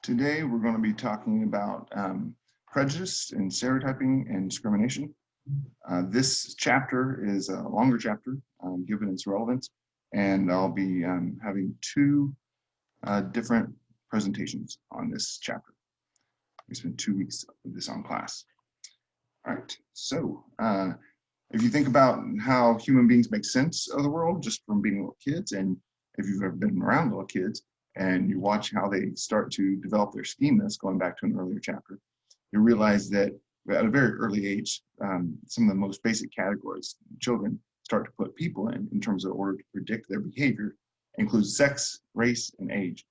Today, we're going to be talking about prejudice and stereotyping and discrimination. This chapter is a longer chapter, given its relevance, and I'll be having two different presentations on this chapter. We spent 2 weeks of this on class. All right, so if you think about how human beings make sense of the world just from being little kids, and if you've ever been around little kids, and you watch how they start to develop their schemas, going back to an earlier chapter, you realize that at a very early age, some of the most basic categories children start to put people in terms of order to predict their behavior includes sex, race, and age.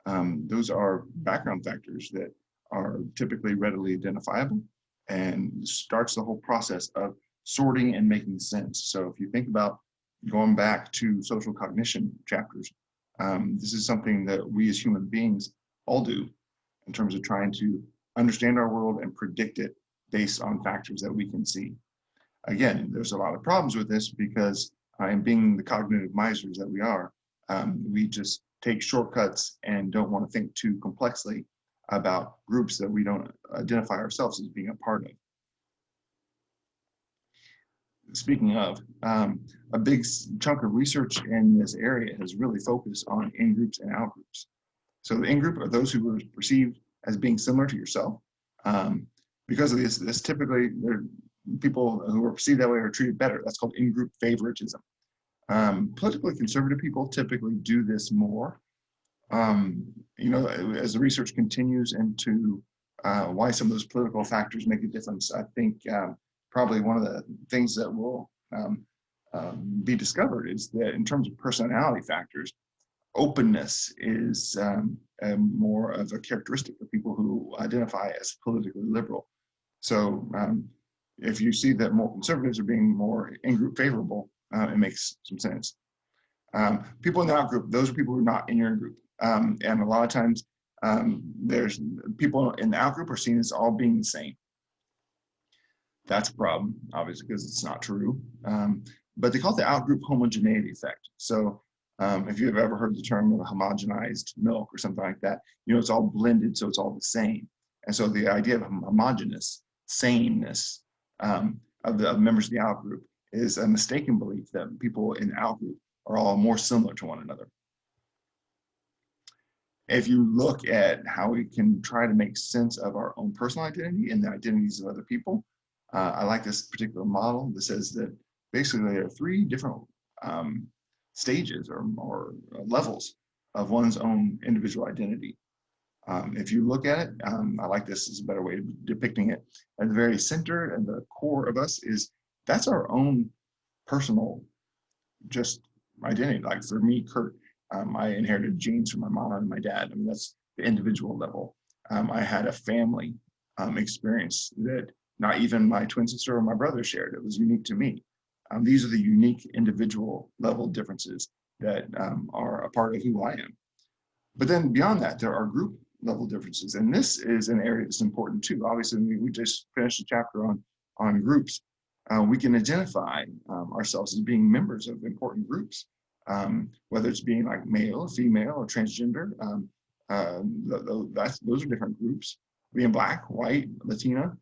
Those are background factors that are typically readily identifiable and starts the whole process of sorting and making sense. So if you think about going back to social cognition chapters, this is something that we as human beings all do in terms of trying to understand our world and predict it based on factors that we can see. Again, there's a lot of problems with this because in being the cognitive misers that we are, we just take shortcuts and don't want to think too complexly about groups that we don't identify ourselves as being a part of. Speaking of, a big chunk of research in this area has really focused on in-groups and out-groups. So the in-group are those who are perceived as being similar to yourself. Because of this typically, people who are perceived that way are treated better. That's called in-group favoritism. Politically conservative people typically do this more. As the research continues into why some of those political factors make a difference, I think probably one of the things that will be discovered is that in terms of personality factors, openness is more of a characteristic of people who identify as politically liberal. So if you see that more conservatives are being more in-group favorable, it makes some sense. People in the out-group, those are people who are not in your in-group. And a lot of times, there's people in the out-group are seen as all being the same. That's a problem, obviously, because it's not true. But they call it the out-group homogeneity effect. So if you've ever heard the term of homogenized milk or something like that, it's all blended, so it's all the same. And so the idea of homogeneous sameness of the members of the out-group is a mistaken belief that people in the out-group are all more similar to one another. If you look at how we can try to make sense of our own personal identity and the identities of other people, I like this particular model that says that basically there are 3 different stages or levels of one's own individual identity. If you look at it, I like this as a better way of depicting it. At the very center and the core of us that's our own personal just identity. Like for me, Kurt, I inherited genes from my mom and my dad. I mean, that's the individual level. I had a family experience that not even my twin sister or my brother shared. It was unique to me. These are the unique individual level differences that are a part of who I am. But then beyond that, there are group level differences. And this is an area that's important too. Obviously, we just finished a chapter on groups. We can identify ourselves as being members of important groups, whether it's being like male, female, or transgender. Those are different groups. Being Black, white, Latina.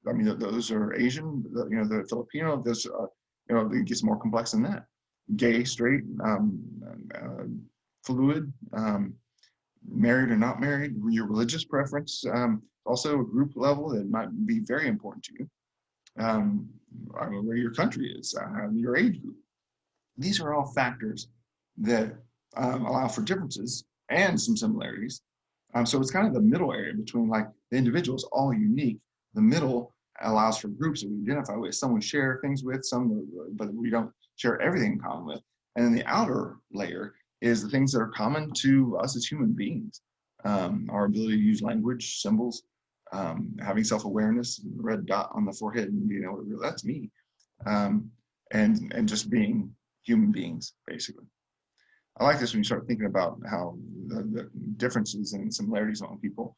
Those are Asian, the Filipino, those it gets more complex than that. Gay, straight, fluid, married or not married, your religious preference, also a group level that might be very important to you. Where your country is, your age group. These are all factors that allow for differences and some similarities. So it's kind of the middle area between like the individual is all unique. The middle allows for groups that we identify with. Some we share things with, some but we don't share everything in common with. And then the outer layer is the things that are common to us as human beings. Our ability to use language, symbols, having self-awareness, red dot on the forehead, and being able to realize that's me, and just being human beings, basically. I like this when you start thinking about how the differences and similarities among people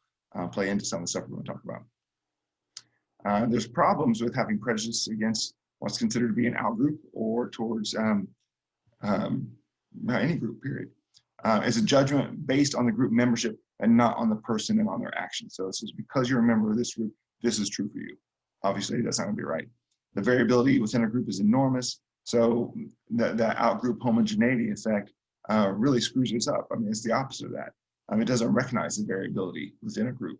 play into some of the stuff we're going to talk about. There's problems with having prejudice against what's considered to be an out-group or towards any group, period. It's a judgment based on the group membership and not on the person and on their actions. So it says, because you're a member of this group, this is true for you. Obviously, that's not going to be right. The variability within a group is enormous. So that out-group homogeneity effect really screws us up. I mean, it's the opposite of that. It doesn't recognize the variability within a group.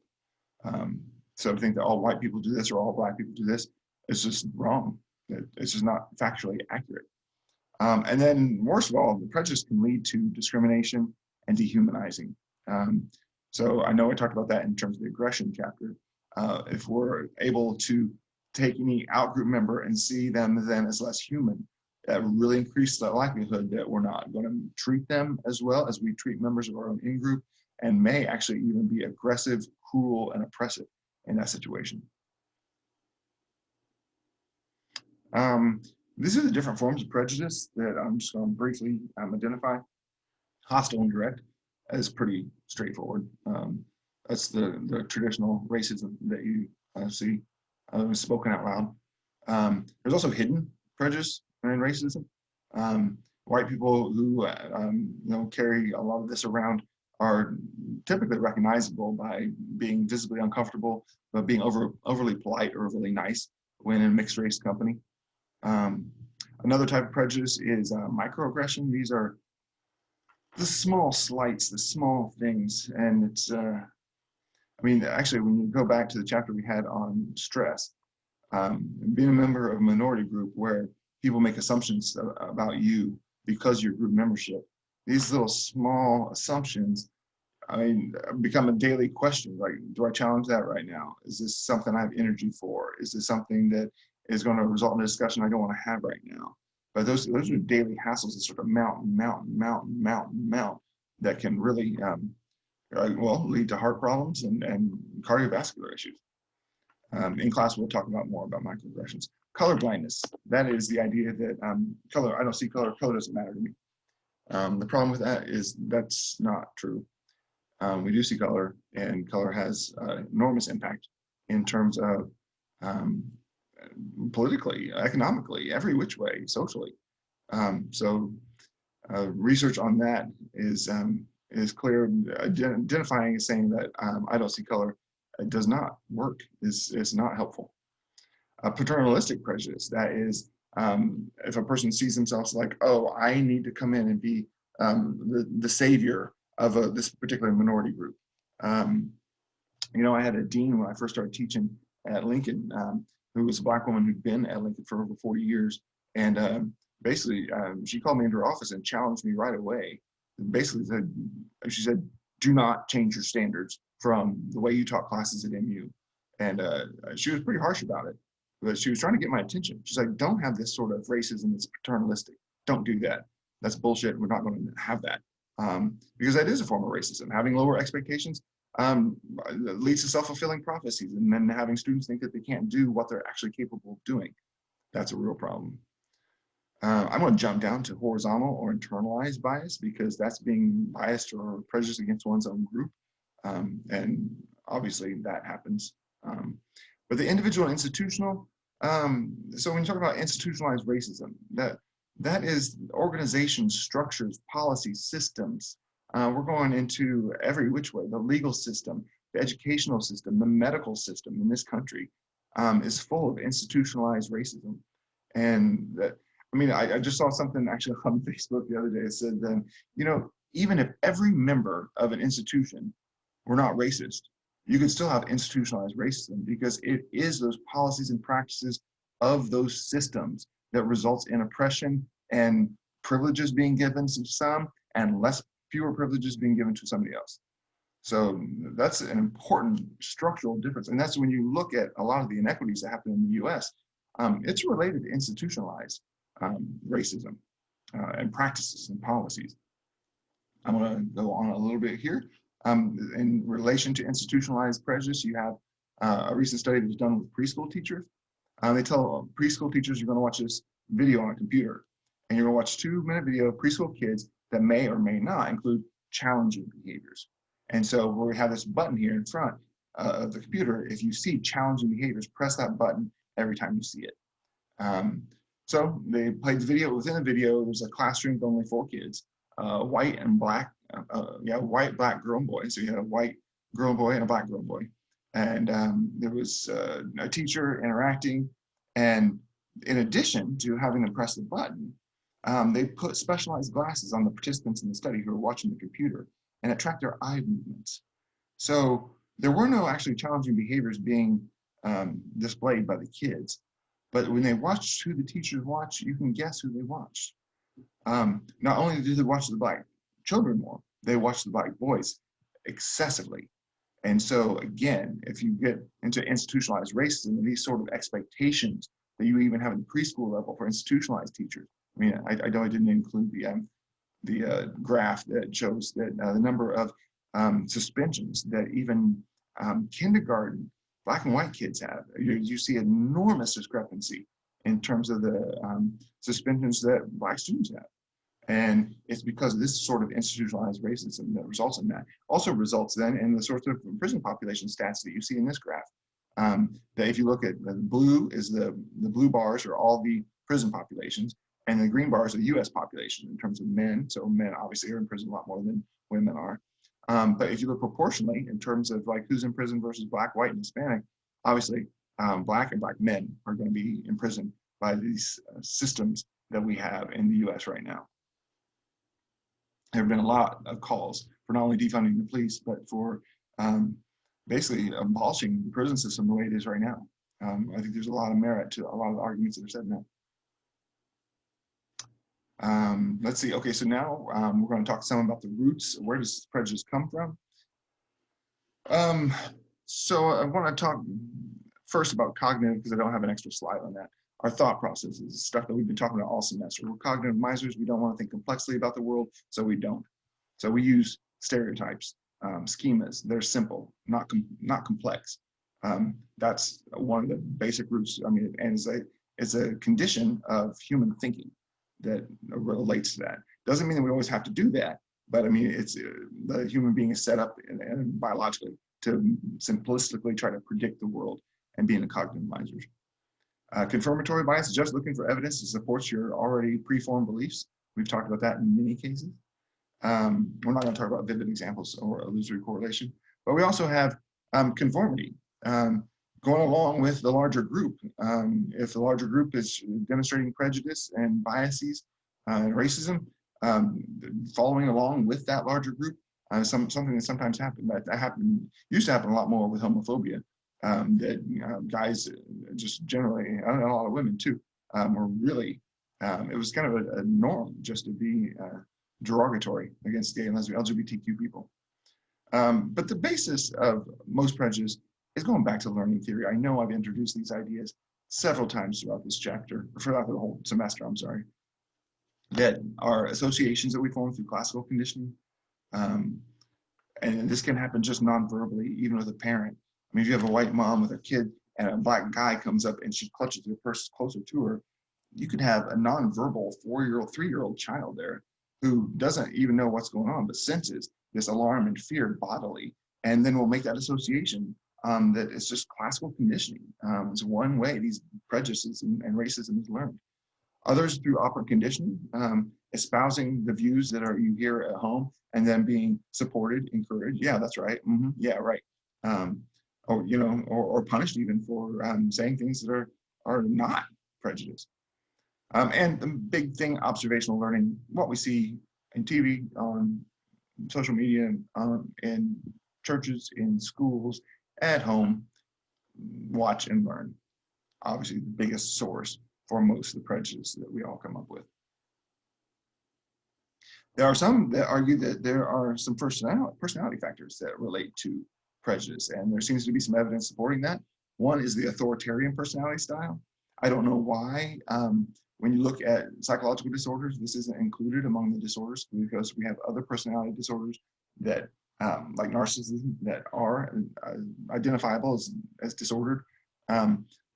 So to think that all white people do this or all black people do this, it's just wrong. It's just not factually accurate. And then, worst of all, the prejudice can lead to discrimination and dehumanizing. So I know I talked about that in terms of the aggression chapter. If we're able to take any out-group member and see them then as less human, that really increases the likelihood that we're not going to treat them as well as we treat members of our own in-group, and may actually even be aggressive, cruel, and oppressive in that situation. These are the different forms of prejudice that I'm just going to briefly identify. Hostile and direct is pretty straightforward. That's the traditional racism that you see spoken out loud. There's also hidden prejudice and racism. White people who carry a lot of this around are typically recognizable by being visibly uncomfortable, but being overly polite or overly nice when in a mixed race company. Another type of prejudice is microaggression. These are the small slights, the small things. And it's, I mean, actually, when you go back to the chapter we had on stress, being a member of a minority group where people make assumptions about you because of your group membership, these little small assumptions, I mean, become a daily question. Like, do I challenge that right now? Is this something I have energy for? Is this something that is going to result in a discussion I don't want to have right now? But those are daily hassles that sort of mount that can really, lead to heart problems and cardiovascular issues. In class, we'll talk about more about microaggressions. Color blindness. That is the idea that color, I don't see color, color doesn't matter to me. The problem with that is that's not true. We do see color, and color has enormous impact in terms of politically, economically, every which way, socially. Research on that is clear. Identifying and saying that I don't see color does not work. Is not helpful. Paternalistic prejudice, that is, if a person sees themselves like, oh, I need to come in and be the savior of this particular minority group. I had a dean when I first started teaching at Lincoln, who was a Black woman who'd been at Lincoln for over 40 years. And basically, she called me into her office and challenged me right away. Basically, she said, do not change your standards from the way you taught classes at MU. And she was pretty harsh about it, but she was trying to get my attention. She's like, don't have this sort of racism that's paternalistic. Don't do that. That's bullshit. We're not going to have that. Because that is a form of racism. Having lower expectations leads to self-fulfilling prophecies, and then having students think that they can't do what they're actually capable of doing. That's a real problem. I'm going to jump down to horizontal or internalized bias, because that's being biased or prejudiced against one's own group. And obviously that happens. But the individual and institutional, so when you talk about institutionalized racism, that is organizations, structures, policies, systems. We're going into every which way. The legal system, the educational system, the medical system in this country is full of institutionalized racism. And that, I mean, I just saw something actually on Facebook the other day. It said that, even if every member of an institution were not racist, you could still have institutionalized racism, because it is those policies and practices of those systems that results in oppression and privileges being given to some and fewer privileges being given to somebody else. So that's an important structural difference. And that's when you look at a lot of the inequities that happen in the US, it's related to institutionalized racism and practices and policies. I'm going to go on a little bit here. In relation to institutionalized prejudice, you have a recent study that was done with preschool teachers. They tell preschool teachers, you're going to watch this video on a computer, and you're going to watch 2-minute video of preschool kids that may or may not include challenging behaviors. And so we have this button here in front of the computer. If you see challenging behaviors, press that button every time you see it. So they played the video. Within the video, there's a classroom with only 4 kids, white and black white, black girl and boy. So you had a white girl and boy and a black girl and boy. And there was a teacher interacting. And in addition to having them press the button, they put specialized glasses on the participants in the study who were watching the computer, and it tracked their eye movements. So there were no actually challenging behaviors being displayed by the kids. But when they watched who the teachers watched, you can guess who they watched. Not only did they watch the black children more, they watched the black boys excessively. And so again, if you get into institutionalized racism and these sort of expectations that you even have in the preschool level for institutionalized teachers, I mean, I know I didn't include the graph that shows that the number of suspensions that even kindergarten black and white kids have. You see enormous discrepancy in terms of the suspensions that black students have. And it's because of this sort of institutionalized racism that results in that. Also results then in the sorts of prison population stats that you see in this graph. That if you look at the blue is the blue bars are all the prison populations, and the green bars are the US population in terms of men. So men obviously are in prison a lot more than women are. But if you look proportionally in terms of like who's in prison versus black, white, and Hispanic, obviously black and black men are going to be in prison by these systems that we have in the US right now. There have been a lot of calls for not only defunding the police, but for basically abolishing the prison system the way it is right now. I think there's a lot of merit to a lot of the arguments that are said now. Let's see. Okay, so now we're going to talk some about the roots. Where does prejudice come from? So I want to talk first about cognitive, because I don't have an extra slide on that. Our thought processes, stuff that we've been talking about all semester. We're cognitive misers. We don't want to think complexly about the world, so we don't. So we use stereotypes, schemas. They're simple, not complex. That's one of the basic roots. I mean, and it's a condition of human thinking that relates to that. Doesn't mean that we always have to do that, but I mean, it's the human being is set up and biologically to simplistically try to predict the world and being a cognitive miser. Confirmatory bias is just looking for evidence to support your already preformed beliefs. We've talked about that in many cases. We're not going to talk about vivid examples or illusory correlation, but we also have conformity, going along with the larger group. If the larger group is demonstrating prejudice and biases and racism, following along with that larger group, something that sometimes happens, that used to happen a lot more with homophobia. That guys just generally, and a lot of women too, were really, it was kind of a norm just to be derogatory against gay and lesbian LGBTQ people. But the basis of most prejudice is going back to learning theory. I know I've introduced these ideas several times throughout this chapter, throughout the whole semester, I'm sorry, that are associations that we form through classical conditioning. And this can happen just non-verbally, even with a parent. I mean, if you have a white mom with a kid and a black guy comes up and she clutches her purse closer to her, you could have a non-verbal 4-year-old, 3-year-old child there who doesn't even know what's going on, but senses this alarm and fear bodily, and then will make that association that it's just classical conditioning. It's one way these prejudices and racism is learned. Others through operant conditioning, espousing the views that you hear at home and then being supported, encouraged. Yeah, that's right. Yeah, right. Or punished even for saying things that are not prejudice. And the big thing, observational learning, what we see in TV, on social media, in churches, in schools, at home, watch and learn. Obviously, the biggest source for most of the prejudice that we all come up with. There are some that argue that there are some personality factors that relate to prejudice, and there seems to be some evidence supporting that. One is the authoritarian personality style. I don't know why. When you look at psychological disorders, this isn't included among the disorders because we have other personality disorders that, like narcissism, that are identifiable as disordered.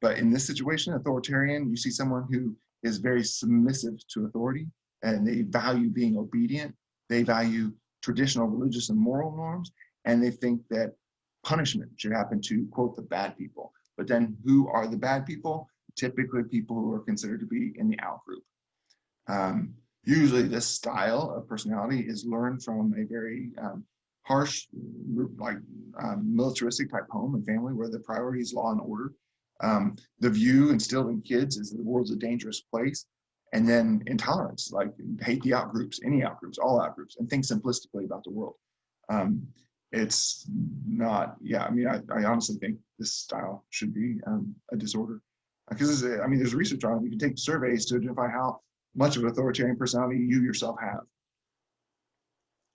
But in this situation, authoritarian, you see someone who is very submissive to authority, and they value being obedient. They value traditional religious and moral norms, and they think that punishment should happen to, quote, the bad people. But then who are the bad people? Typically people who are considered to be in the out group. Usually this style of personality is learned from a very harsh, like militaristic type home and family where the priority is law and order. The view instilled in kids is that the world's a dangerous place. And then intolerance, like hate the outgroups, any outgroups, all outgroups, and think simplistically about the world. It's not, yeah, I mean, I honestly think this style should be a disorder. Because, I mean, there's research on it. You can take surveys to identify how much of an authoritarian personality you yourself have.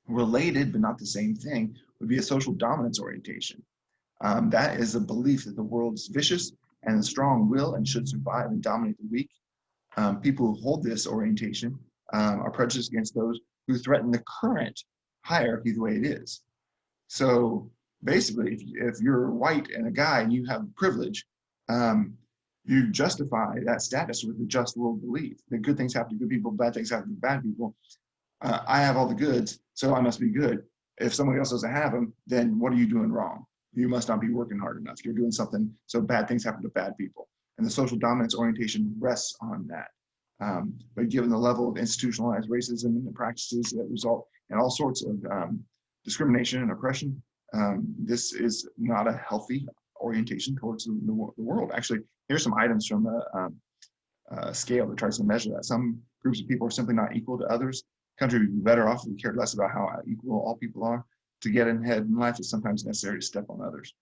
Related, but not the same thing, would be a social dominance orientation. That is a belief that the world is vicious and the strong will and should survive and dominate the weak. People who hold this orientation are prejudiced against those who threaten the current hierarchy the way it is. So basically, if you're white and a guy and you have privilege, you justify that status with the just world belief that good things happen to good people, bad things happen to bad people. I have all the goods, so I must be good. If somebody else doesn't have them, then what are you doing wrong? You must not be working hard enough. You're doing something, so bad things happen to bad people. And the social dominance orientation rests on that. But given the level of institutionalized racism and the practices that result in all sorts of discrimination and oppression, this is not a healthy orientation towards the world. Actually, here's some items from a scale that tries to measure that. Some groups of people are simply not equal to others. Country would be better off if we cared less about how equal all people are. To get ahead in life, it's sometimes necessary to step on others.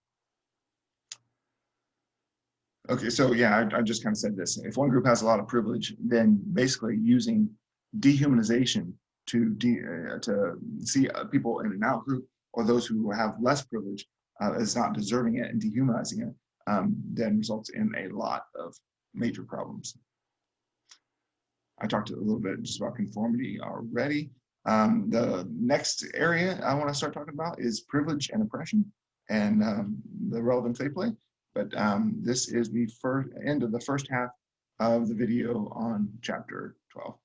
Okay, so yeah, I just kind of said this. If one group has a lot of privilege, then basically using dehumanization to see people in an out group or those who have less privilege as not deserving it and dehumanizing it, then results in a lot of major problems. I talked a little bit just about conformity already. The next area I want to start talking about is privilege and oppression and the relevance they play. But this is the end of the first half of the video on chapter 12.